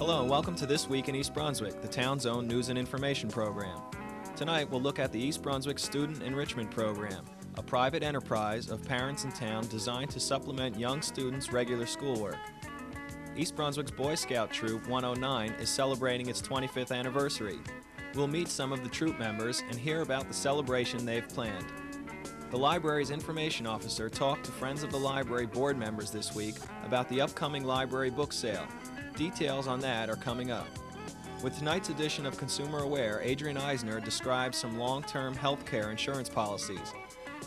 Hello and welcome to This Week in East Brunswick, the town's own news and information program. Tonight we'll look at the East Brunswick Student Enrichment Program, a private enterprise of parents in town designed to supplement young students' regular schoolwork. East Brunswick's Boy Scout Troop 109 is celebrating its 25th anniversary. We'll meet some of the troop members and hear about the celebration they've planned. The library's information officer talked to Friends of the Library board members this week about the upcoming library book sale. Details on that are coming up. With tonight's edition of Consumer Aware, Adrian Eisner describes some long-term health care insurance policies.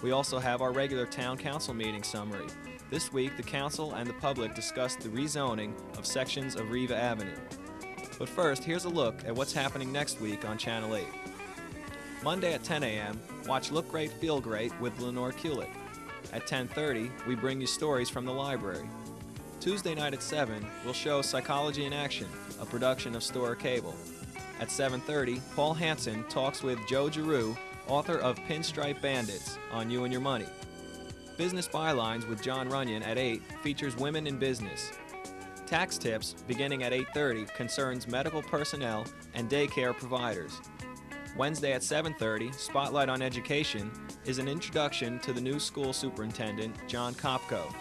We also have our regular town council meeting summary. This week, the council and the public discussed the rezoning of sections of Riva Avenue. But first, here's a look at what's happening next week on Channel 8. Monday at 10 a.m., watch Look Great, Feel Great with Lenore Kulik. At 10:30, we bring you stories from the library. Tuesday night at 7, we'll show Psychology in Action, a production of Storer Cable. At 7:30, Paul Hansen talks with Joe Giroux, author of Pinstripe Bandits, on You and Your Money. Business Bylines with John Runyon at 8 features women in business. Tax Tips, beginning at 8:30, concerns medical personnel and daycare providers. Wednesday at 7:30, Spotlight on Education, is an introduction to the new school superintendent, John Kopko.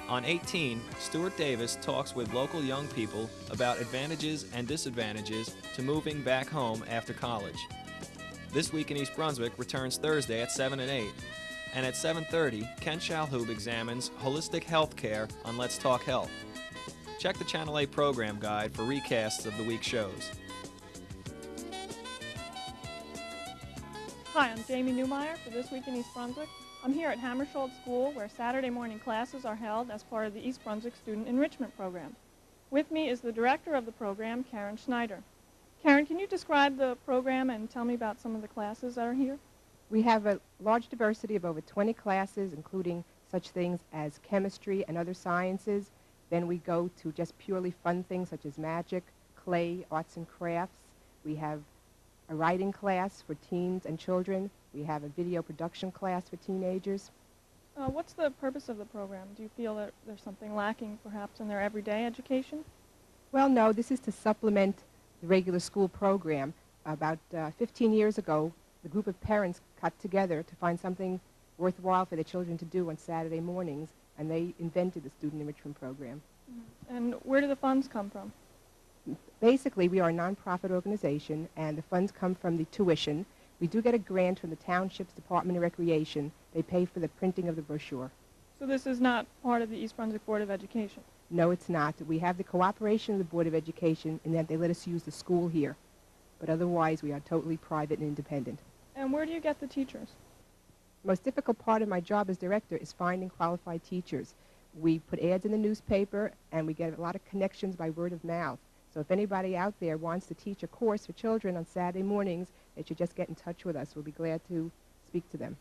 On 18, Stuart Davis talks with local young people about advantages and disadvantages to moving back home after college. This Week in East Brunswick returns Thursday at 7 and 8. And at 7:30, Ken Shalhoub examines holistic health care on Let's Talk Health. Check the Channel 8 program guide for recasts of the week's shows. Hi, I'm Jamie Newmeyer for This Week in East Brunswick. I'm here at Hammersholt School where Saturday morning classes are held as part of the East Brunswick Student Enrichment Program. With me is the director of the program, Karen Schneider. Karen, can you describe the program and tell me about some of the classes that are here? We have a large diversity of over 20 classes, including such things as chemistry and other sciences. Then we go to just purely fun things such as magic, clay, arts and crafts. We have a writing class for teens and children. We have a video production class for teenagers. What's the purpose of the program? Do you feel that there's something lacking perhaps in their everyday education? Well, no, this is to supplement the regular school program. About 15 years ago, the group of parents got together to find something worthwhile for their children to do on Saturday mornings, and they invented the Student Enrichment Program. And where do the funds come from? Basically, we are a nonprofit organization, and the funds come from the tuition. We do get a grant from the Township's Department of Recreation. They pay for the printing of the brochure. So this is not part of the East Brunswick Board of Education? No, it's not. We have the cooperation of the Board of Education in that they let us use the school here. But otherwise, we are totally private and independent. And where do you get the teachers? The most difficult part of my job as director is finding qualified teachers. We put ads in the newspaper, and we get a lot of connections by word of mouth. So if anybody out there wants to teach a course for children on Saturday mornings, they should just get in touch with us. We'll be glad to speak to them.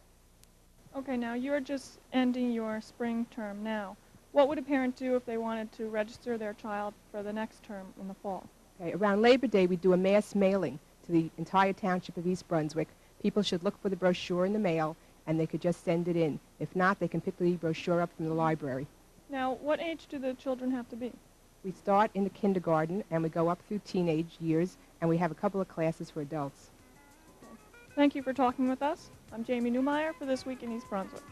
Okay, now you're just ending your spring term now. What would a parent do if they wanted to register their child for the next term in the fall? Okay, around Labor Day, we do a mass mailing to the entire township of East Brunswick. People should look for the brochure in the mail, and they could just send it in. If not, they can pick the brochure up from the library. Now, what age do the children have to be? We start in the kindergarten, and we go up through teenage years, and we have a couple of classes for adults. Okay. Thank you for talking with us. I'm Jamie Newmeyer for This Week in East Brunswick.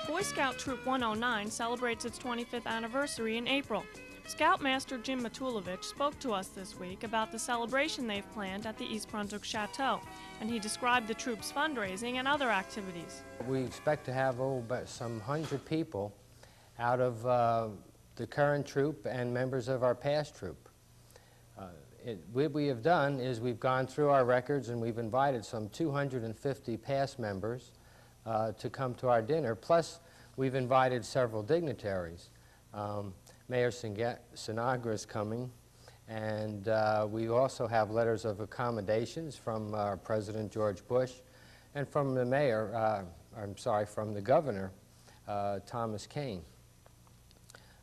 Boy Scout Troop 109 celebrates its 25th anniversary in April. Scoutmaster Jim Matulovich spoke to us this week about the celebration they've planned at the East Brunswick Chateau, and he described the troop's fundraising and other activities. We expect to have about some 100 people out of the current troop and members of our past troop. What we have done is we've gone through our records and we've invited some 250 past members to come to our dinner, plus we've invited several dignitaries. Mayor Sinagra is coming, and we also have letters of accommodations from President George Bush and from the mayor, from the governor, Thomas Kane.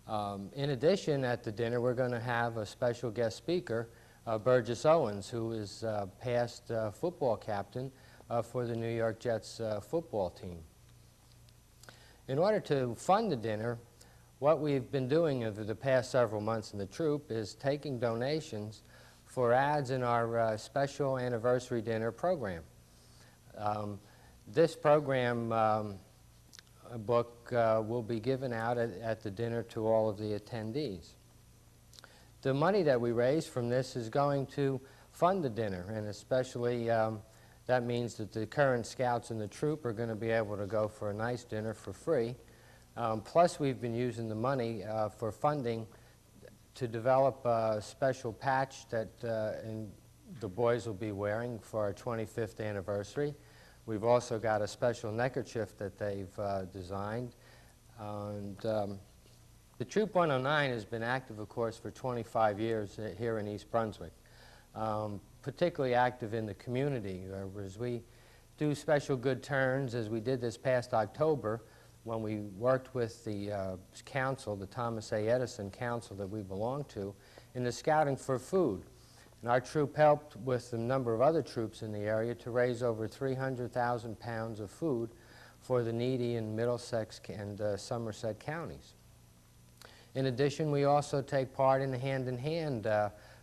In addition, at the dinner, we're going to have a special guest speaker, Burgess Owens, who is past football captain for the New York Jets football team. In order to fund the dinner, what we've been doing over the past several months in the troop is taking donations for ads in our special anniversary dinner program. This program book will be given out at the dinner to all of the attendees. The money that we raise from this is going to fund the dinner, and especially that means that the current scouts in the troop are going to be able to go for a nice dinner for free. Plus, we've been using the money for funding to develop a special patch that the boys will be wearing for our 25th anniversary. We've also got a special neckerchief that they've designed. And the Troop 109 has been active, of course, for 25 years here in East Brunswick, particularly active in the community, as we do special good turns, as we did this past October, when we worked with the council, the Thomas A. Edison Council that we belong to, in the scouting for food. And our troop helped with a number of other troops in the area to raise over 300,000 pounds of food for the needy in Middlesex and Somerset counties. In addition, we also take part in the Hand in Hand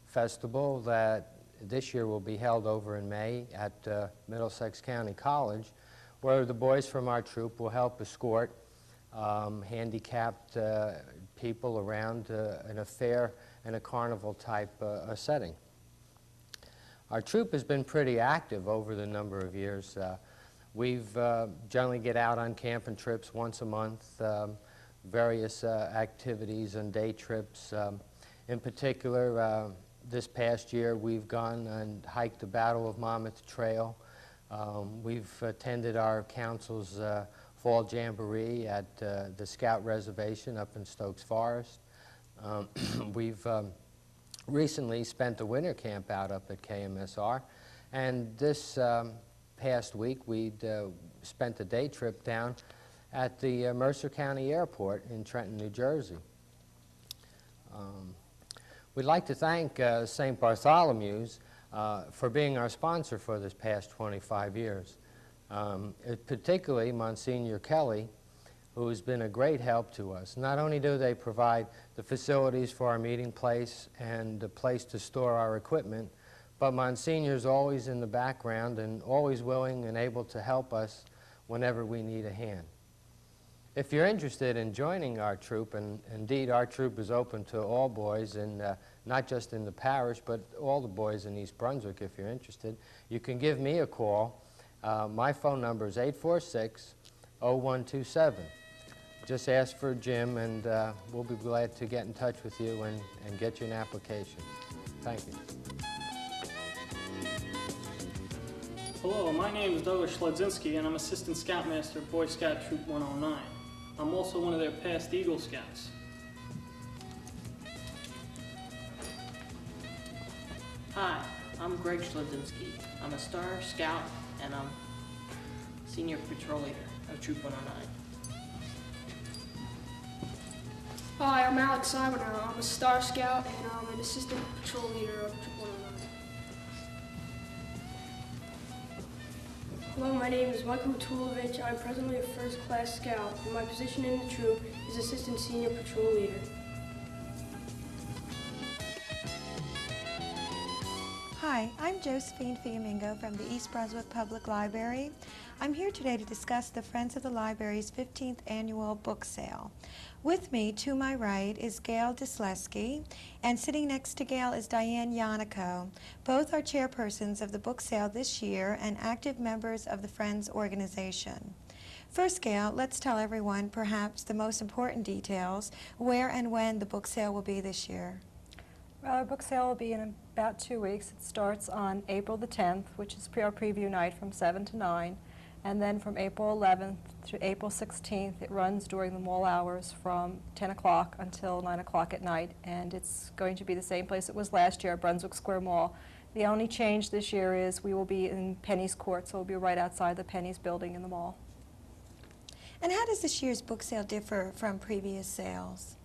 festival that this year will be held over in May at Middlesex County College, where the boys from our troop will help escort handicapped people around in a fair and a carnival type setting. Our troop has been pretty active over the number of years. We've generally get out on camping trips once a month, various activities and day trips. In particular, this past year we've gone and hiked the Battle of Monmouth Trail. We've attended our council's fall jamboree at the Scout Reservation up in Stokes Forest. We've recently spent the winter camp out up at KMSR, and this past week we'd spent a day trip down at the Mercer County Airport in Trenton, New Jersey. We'd like to thank St. Bartholomew's for being our sponsor for this past 25 years. Particularly Monsignor Kelly, who has been a great help to us. Not only do they provide the facilities for our meeting place and a place to store our equipment, but Monsignor's always in the background and always willing and able to help us whenever we need a hand. If you're interested in joining our troop, and indeed our troop is open to all boys, and not just in the parish, but all the boys in East Brunswick, if you're interested, you can give me a call. My phone number is 846-0127. Just ask for Jim, and we'll be glad to get in touch with you and get you an application. Thank you. Hello, my name is Douglas Schledzinski, and I'm Assistant Scoutmaster, Boy Scout Troop 109. I'm also one of their past Eagle Scouts. Hi, I'm Greg Schledzinski. I'm a Star Scout, and I'm Senior Patrol Leader of Troop 109. Hi, I'm Alex Simonow. I'm a Star Scout, and I'm an Assistant Patrol Leader of Troop 109. Hello, my name is Michael Matulovich. I'm presently a first-class scout, and my position in the troop is Assistant Senior Patrol Leader. Hi, Hi, I'm Josephine Fiamingo from the East Brunswick Public Library. I'm here today to discuss the Friends of the Library's 15th annual book sale. With me, to my right, is Gail Disleski, and sitting next to Gail is Diane Yannico. Both are chairpersons of the book sale this year and active members of the Friends organization. First, Gail, let's tell everyone perhaps the most important details, where and when the book sale will be this year. Well, our book sale will be in about 2 weeks. It starts on April the 10th, which is our preview night from 7 to 9. And then from April 11th to April 16th, it runs during the mall hours from 10 o'clock until 9 o'clock at night. And it's going to be the same place it was last year, Brunswick Square Mall. The only change this year is we will be in Penny's Court, so we'll be right outside the Penny's building in the mall. And how does this year's book sale differ from previous sales?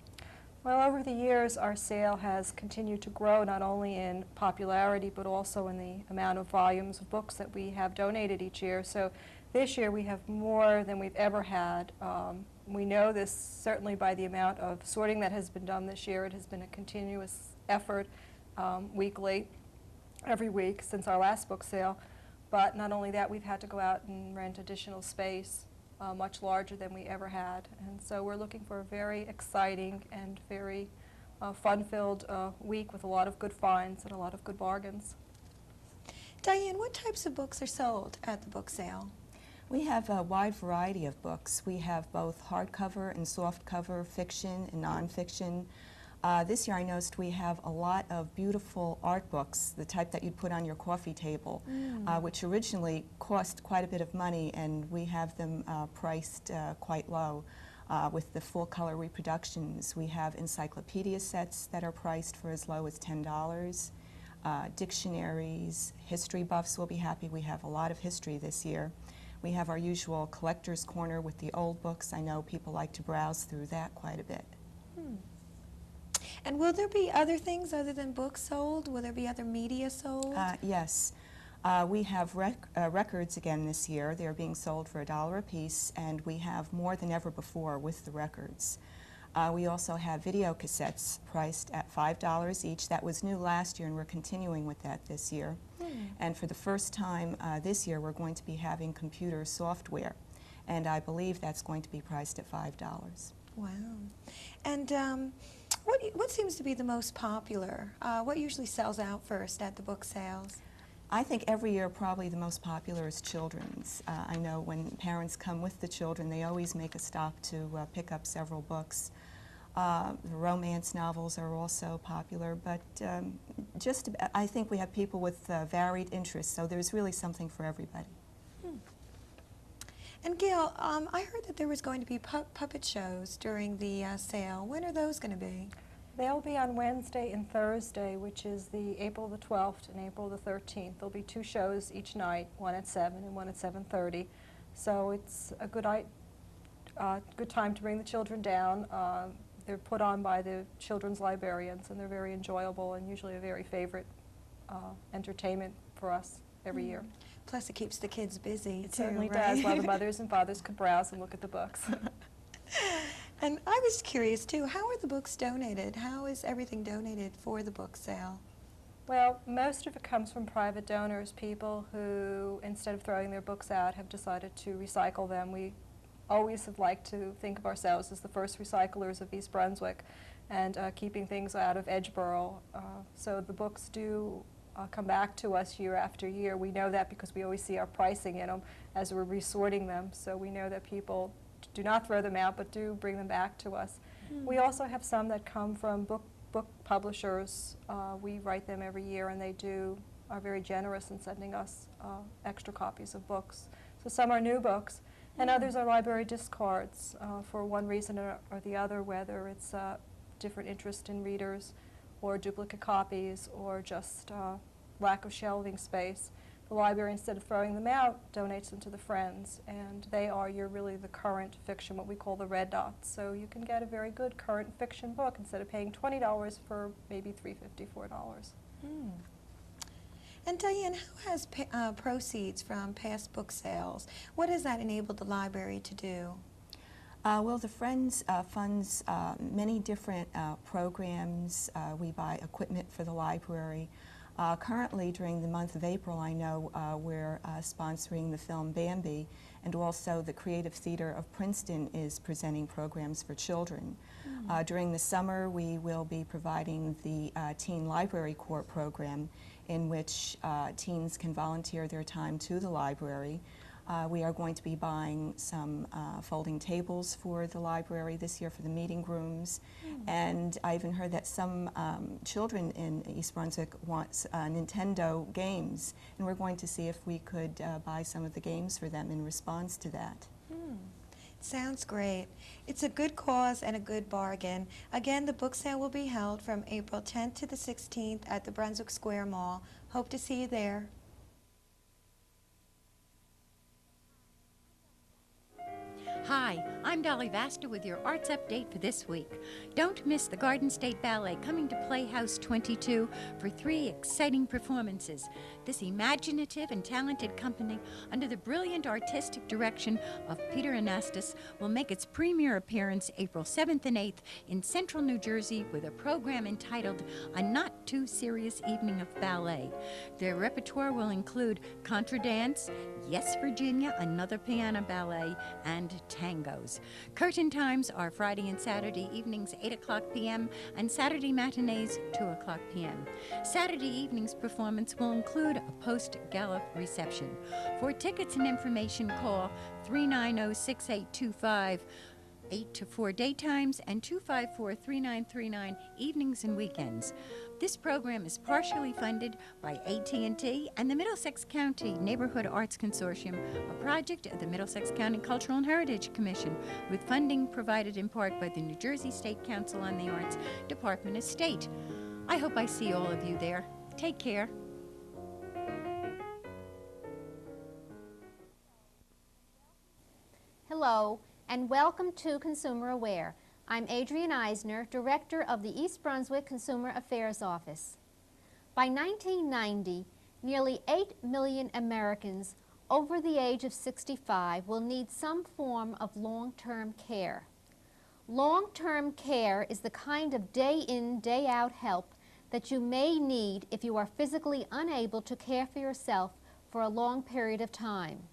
Well, over the years, our sale has continued to grow, not only in popularity, but also in the amount of volumes of books that we have donated each year. So this year, we have more than we've ever had. We know this certainly by the amount of sorting that has been done this year. It has been a continuous effort weekly, every week since our last book sale. But not only that, we've had to go out and rent additional space, much larger than we ever had. And so we're looking for a very exciting and very fun-filled week with a lot of good finds and a lot of good bargains. Diane, what types of books are sold at the book sale? We have a wide variety of books. We have both hardcover and softcover, fiction and nonfiction. This year I noticed we have a lot of beautiful art books, the type that you'd put on your coffee table, which originally cost quite a bit of money, and we have them priced quite low. With the full-color reproductions, we have encyclopedia sets that are priced for as low as $10. Dictionaries, history buffs will be happy. We have a lot of history this year. We have our usual collector's corner with the old books. I know people like to browse through that quite a bit. And will there be other things other than books sold? Will there be other media sold? Yes. We have records again this year. They're being sold for $1 a piece, and we have more than ever before with the records. We also have video cassettes priced at $5 each. That was new last year, and we're continuing with that this year. And for the first time this year, we're going to be having computer software, and I believe that's going to be priced at $5. Wow. And what seems to be the most popular? What usually sells out first at the book sales? I think every year probably the most popular is children's. I know when parents come with the children, they always make a stop to pick up several books. The romance novels are also popular, but I think we have people with varied interests, so there's really something for everybody. And Gail, I heard that there was going to be puppet shows during the sale. When are those going to be? They'll be on Wednesday and Thursday, which is the April the 12th and April the 13th. There'll be 2 shows each night, one at 7 and one at 7:30. So it's a good time to bring the children down. They're put on by the children's librarians, and they're very enjoyable and usually a very favorite entertainment for us every year. Plus it keeps the kids busy, It certainly does, while the mothers and fathers could browse and look at the books. And I was curious, too, how are the books donated? How is everything donated for the book sale? Well, most of it comes from private donors, people who, instead of throwing their books out, have decided to recycle them. We always have liked to think of ourselves as the first recyclers of East Brunswick and keeping things out of Edgeboro. So the books do come back to us year after year. We know that because we always see our pricing in them as we're resorting them, so we know that people do not throw them out but do bring them back to us. We also have some that come from book publishers. We write them every year, and they are very generous in sending us extra copies of books. So some are new books, and others are library discards for one reason or the other, whether it's different interest in readers or duplicate copies or just lack of shelving space. The library, instead of throwing them out, donates them to the Friends, and they are really the current fiction, what we call the red dots. So you can get a very good current fiction book instead of paying $20 for maybe $3.50, $4. And Diane, who has proceeds from past book sales? What has that enabled the library to do? Well, the Friends funds many different programs. We buy equipment for the library. Currently, during the month of April, I know we're sponsoring the film Bambi, and also the Creative Theater of Princeton is presenting programs for children. During the summer, we will be providing the Teen Library Corps program, in which teens can volunteer their time to the library. We are going to be buying some folding tables for the library this year for the meeting rooms. And I even heard that some children in East Brunswick want Nintendo games, and we're going to see if we could buy some of the games for them in response to that. Sounds great. It's a good cause and a good bargain. Again, the book sale will be held from April 10th to the 16th at the Brunswick Square Mall. Hope to see you there. Hi, I'm Dolly Vasta with your arts update for this week. Don't miss the Garden State Ballet coming to Playhouse 22 for 3 exciting performances. This imaginative and talented company, under the brilliant artistic direction of Peter Anastas, will make its premiere appearance April 7th and 8th in Central New Jersey with a program entitled A Not Too Serious Evening of Ballet. Their repertoire will include contra dance, Yes Virginia, another piano ballet, and tangos. Curtain times are Friday and Saturday evenings 8 o'clock p.m. and Saturday matinees 2 o'clock p.m. Saturday evening's performance will include a post-gala reception. For tickets and information, call 390-6825, 8 to 4 daytimes and 254-3939 evenings and weekends. This program is partially funded by AT&T and the Middlesex County Neighborhood Arts Consortium, a project of the Middlesex County Cultural and Heritage Commission, with funding provided in part by the New Jersey State Council on the Arts, Department of State. I hope I see all of you there. Take care. Hello, and welcome to Consumer Aware. I'm Adrienne Eisner, Director of the East Brunswick Consumer Affairs Office. By 1990, nearly 8 million Americans over the age of 65 will need some form of long-term care. Long-term care is the kind of day-in, day-out help that you may need if you are physically unable to care for yourself for a long period of time.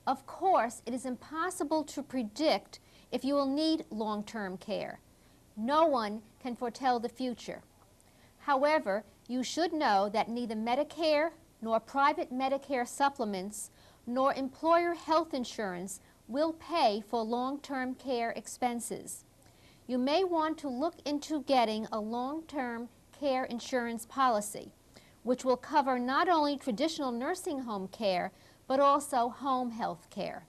Of course, it is impossible to predict if you will need long-term care. No one can foretell the future. However, you should know that neither Medicare nor private Medicare supplements nor employer health insurance will pay for long-term care expenses. You may want to look into getting a long-term care insurance policy, which will cover not only traditional nursing home care, but also home health care.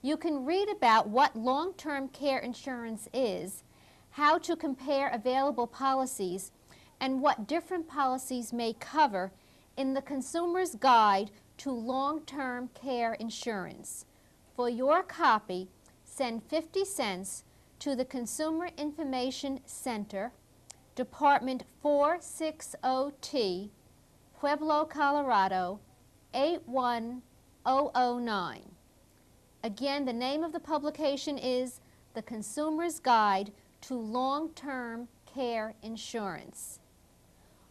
You can read about what long-term care insurance is, how to compare available policies, and what different policies may cover in the Consumer's Guide to Long-Term Care Insurance. For your copy, send 50 cents to the Consumer Information Center, Department 460T, Pueblo, Colorado, 81009. Again, the name of the publication is The Consumer's Guide to Long-Term Care Insurance.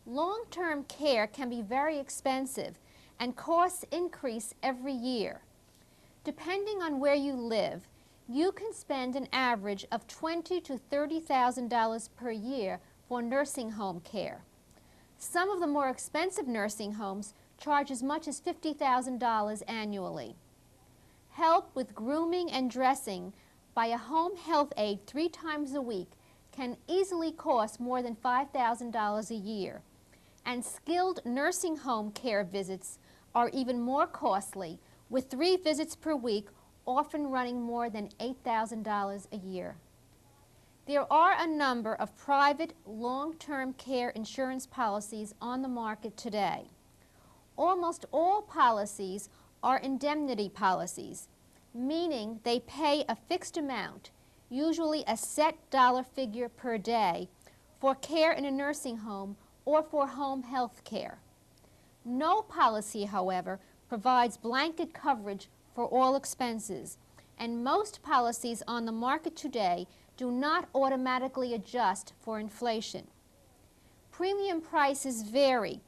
Long-term care can be very expensive, and costs increase every year. Depending on where you live, you can spend an average of $20,000 to $30,000 per year for nursing home care. Some of the more expensive nursing homes charge as much as $50,000 annually. Help with grooming and dressing by a home health aide 3 times a week can easily cost more than $5,000 a year, and skilled nursing home care visits are even more costly, with 3 visits per week often running more than $8,000 a year. There are a number of private long-term care insurance policies on the market today. Almost all policies are indemnity policies, meaning they pay a fixed amount, usually a set dollar figure per day, for care in a nursing home or for home health care. No policy, however, provides blanket coverage for all expenses, and most policies on the market today do not automatically adjust for inflation. Premium prices vary,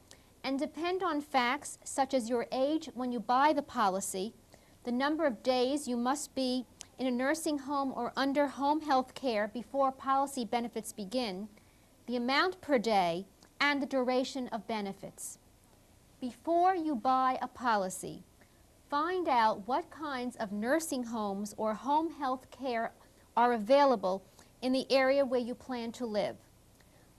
and depend on facts such as your age when you buy the policy, the number of days you must be in a nursing home or under home health care before policy benefits begin, the amount per day, and the duration of benefits. Before you buy a policy, find out what kinds of nursing homes or home health care are available in the area where you plan to live.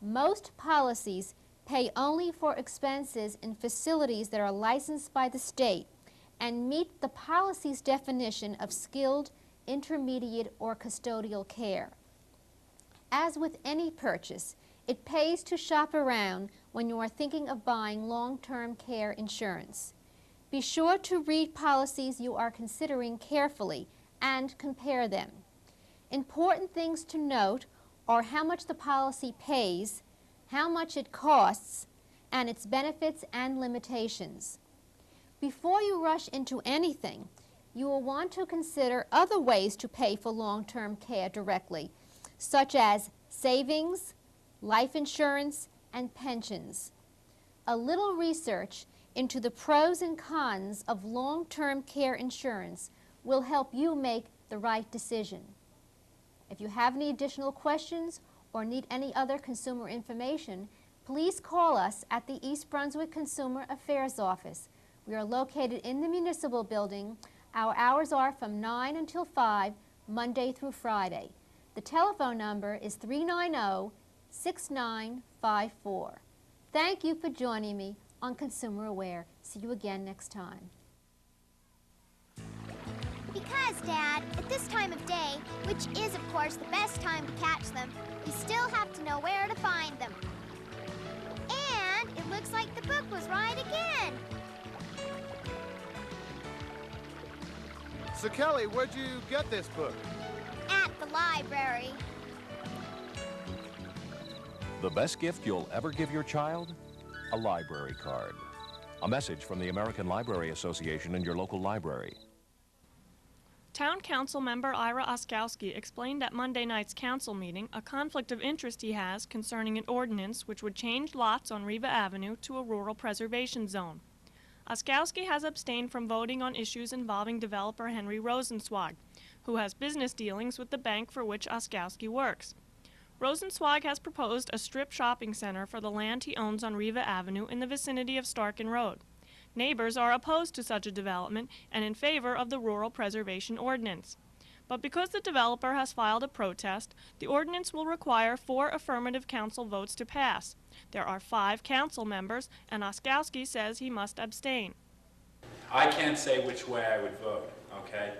Most policies pay only for expenses in facilities that are licensed by the state and meet the policy's definition of skilled, intermediate, or custodial care. As with any purchase, it pays to shop around when you are thinking of buying long-term care insurance. Be sure to read policies you are considering carefully and compare them. Important things to note are how much the policy pays, how much it costs, and its benefits and limitations. Before you rush into anything, you will want to consider other ways to pay for long-term care directly, such as savings, life insurance, and pensions. A little research into the pros and cons of long-term care insurance will help you make the right decision. If you have any additional questions or need any other consumer information, please call us at the East Brunswick Consumer Affairs Office. We are located in the municipal building. Our hours are from 9 until 5, Monday through Friday. The telephone number is 390-6954. Thank you for joining me on Consumer Aware. See you again next time. Because, Dad, at this time of day, which is, of course, the best time to catch them, we still have to know where to find them. And it looks like the book was right again. So, Kelly, where'd you get this book? At the library. The best gift you'll ever give your child? A library card. A message from the American Library Association and your local library. Town Council member Ira Oskowski explained at Monday night's council meeting a conflict of interest he has concerning an ordinance which would change lots on Riva Avenue to a rural preservation zone. Oskowski has abstained from voting on issues involving developer Henry Rosenzweig, who has business dealings with the bank for which Oskowski works. Rosenzweig has proposed a strip shopping center for the land he owns on Riva Avenue in the vicinity of Starkin Road. Neighbors are opposed to such a development and in favor of the Rural Preservation Ordinance. But because the developer has filed a protest, the ordinance will require 4 affirmative council votes to pass. There are 5 council members, and Oskowski says he must abstain. I can't say which way I would vote, okay?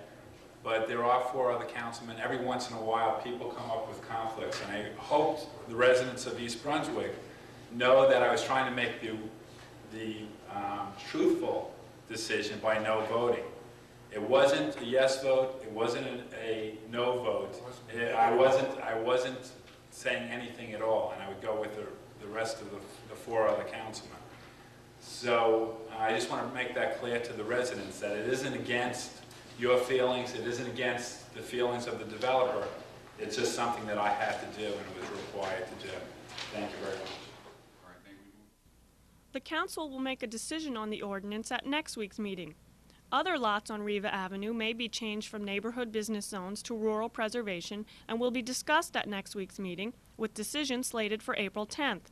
But there are 4 other councilmen. Every once in a while, people come up with conflicts, and I hope the residents of East Brunswick know that I was trying to make the truthful decision by no voting. It wasn't a yes vote. It wasn't a no vote. I wasn't saying anything at all, and I would go with the rest of the 4 other councilmen. So I just want to make that clear to the residents that it isn't against your feelings. It isn't against the feelings of the developer. It's just something that I had to do and was required to do. Thank you very much. The council will make a decision on the ordinance at next week's meeting. Other lots on Riva Avenue may be changed from neighborhood business zones to rural preservation and will be discussed at next week's meeting, with decision slated for April 10th.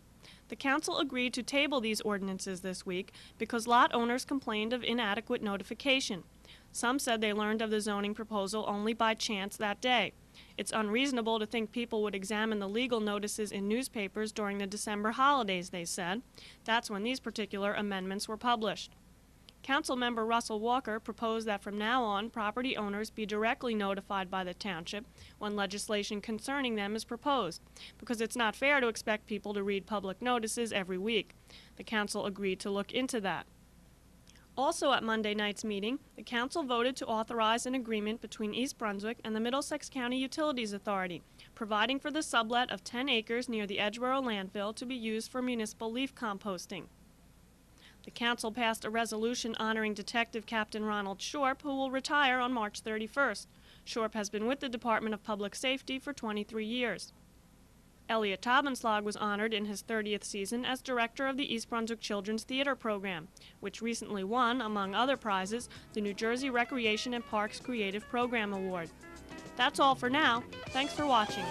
The council agreed to table these ordinances this week because lot owners complained of inadequate notification. Some said they learned of the zoning proposal only by chance that day. It's unreasonable to think people would examine the legal notices in newspapers during the December holidays, they said. That's when these particular amendments were published. Councilmember Russell Walker proposed that from now on, property owners be directly notified by the township when legislation concerning them is proposed, because it's not fair to expect people to read public notices every week. The council agreed to look into that. Also at Monday night's meeting, the council voted to authorize an agreement between East Brunswick and the Middlesex County Utilities Authority, providing for the sublet of 10 acres near the Edgeboro landfill to be used for municipal leaf composting. The council passed a resolution honoring Detective Captain Ronald Shorp, who will retire on March 31st. Shorp has been with the Department of Public Safety for 23 years. Elliot Tabenslag was honored in his 30th season as director of the East Brunswick Children's Theater Program, which recently won, among other prizes, the New Jersey Recreation and Parks Creative Program Award. That's all for now. Thanks for watching.